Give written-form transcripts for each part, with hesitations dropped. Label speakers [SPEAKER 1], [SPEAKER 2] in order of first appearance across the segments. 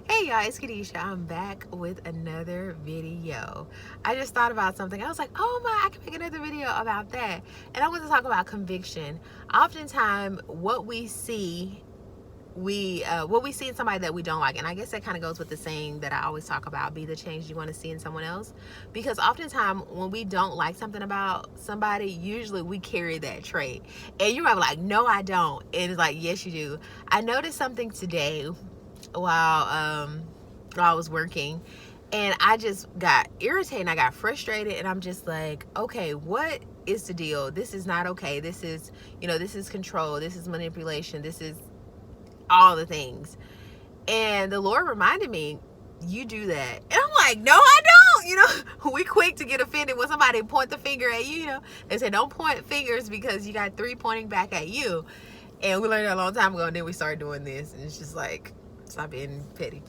[SPEAKER 1] Hey y'all, it's Kadisha. I'm back with another video. I just thought about something. I was like, oh my, I can make another video about that. And I want to talk about conviction. Oftentimes, what we see in somebody that we don't like, and I guess that kind of goes with the saying that I always talk about: be the change you want to see in someone else. Because oftentimes when we don't like something about somebody, usually we carry that trait, and you're like, no I don't, and it's like, yes you do. I noticed something today while I was working, and I just got irritated and I got frustrated, and I'm just like, okay, what is the deal? This is not okay. This is, this is control, this is manipulation, this is all the things. And the Lord reminded me, you do that. And I'm like, no I don't. We quick to get offended when somebody point the finger at you. They say don't point fingers because you got three pointing back at you. And we learned that a long time ago, and then we started doing this, and it's just like, stop being petty.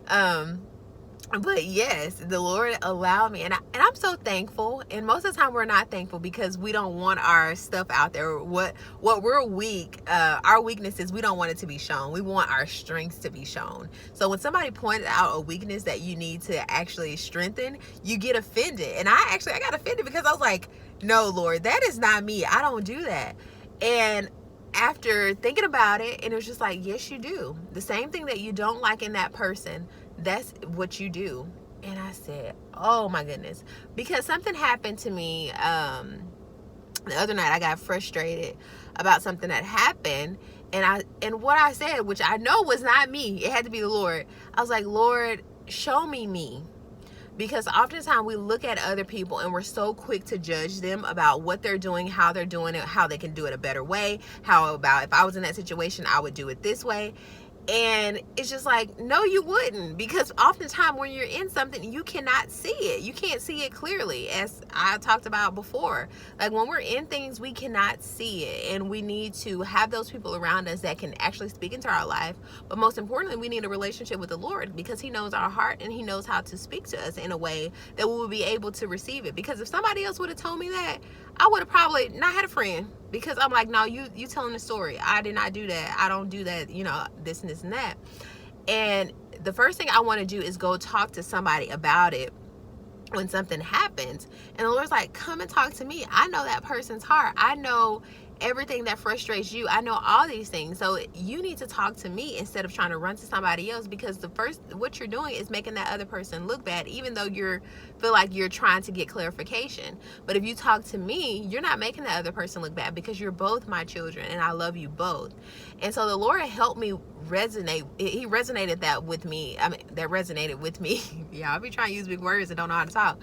[SPEAKER 1] But yes, the Lord allowed me, and I'm so thankful. And most of the time we're not thankful because we don't want our stuff out there. What we're weak, our weaknesses, we don't want it to be shown. We want our strengths to be shown. So when somebody pointed out a weakness that you need to actually strengthen, you get offended. And I got offended because I was like, no Lord, that is not me. I don't do that. And after thinking about it, and it was just like, yes you do. The same thing that you don't like in that person, that's what you do. And I said, oh my goodness, because something happened to me the other night. I got frustrated about something that happened, and what I said, which I know was not me, it had to be the Lord. I was like, Lord, show me. Because oftentimes we look at other people and we're so quick to judge them about what they're doing, how they're doing it, how they can do it a better way, how about if I was in that situation, I would do it this way. And it's just like, no you wouldn't, because oftentimes when you're in something, you cannot see it. You can't see it clearly, as I talked about before. Like when we're in things, we cannot see it, and we need to have those people around us that can actually speak into our life. But most importantly, we need a relationship with the Lord, because he knows our heart and he knows how to speak to us in a way that we will be able to receive it. Because if somebody else would have told me that, I would have probably not had a friend, because I'm like, no, you telling the story. I did not do that. I don't do that, this and this and that. And the first thing I want to do is go talk to somebody about it when something happens. And the Lord's like, come and talk to me. I know that person's heart. I know everything that frustrates you. I know all these things. So you need to talk to me instead of trying to run to somebody else, because what you're doing is making that other person look bad, even though feel like you're trying to get clarification. But if you talk to me, you're not making the other person look bad, because you're both my children and I love you both. And so the Lord helped me resonate. He resonated that with me. That resonated with me. Yeah, I'll be trying to use big words and don't know how to talk.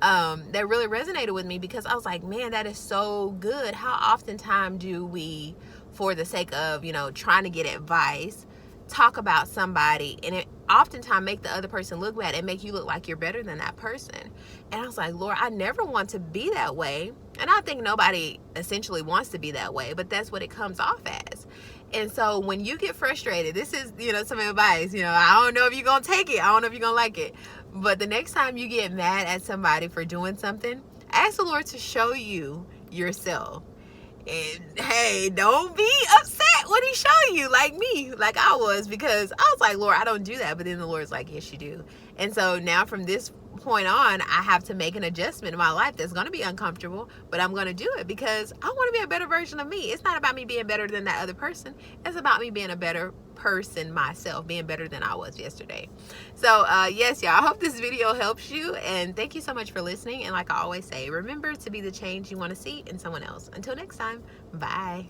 [SPEAKER 1] That really resonated with me, because I was like, man, that is so good. How oftentimes do we, for the sake of, trying to get advice, talk about somebody, and it oftentimes make the other person look bad and make you look like you're better than that person. And I was like, Lord, I never want to be that way. And I think nobody essentially wants to be that way, but that's what it comes off as. And so when you get frustrated, this is, some advice, I don't know if you're going to take it. I don't know if you're going to like it. But the next time you get mad at somebody for doing something, ask the Lord to show you yourself. And hey, don't be upset when he show you, like me, like I was, because I was like, Lord, I don't do that. But then the Lord's like, yes, you do. And so now from this point on, I have to make an adjustment in my life that's going to be uncomfortable, but I'm going to do it, because I want to be a better version of me. It's not about me being better than that other person. It's about me being a better person myself, being better than I was yesterday. So yes, y'all, I hope this video helps you, and thank you so much for listening. And like I always say, remember to be the change you want to see in someone else. Until next time, bye.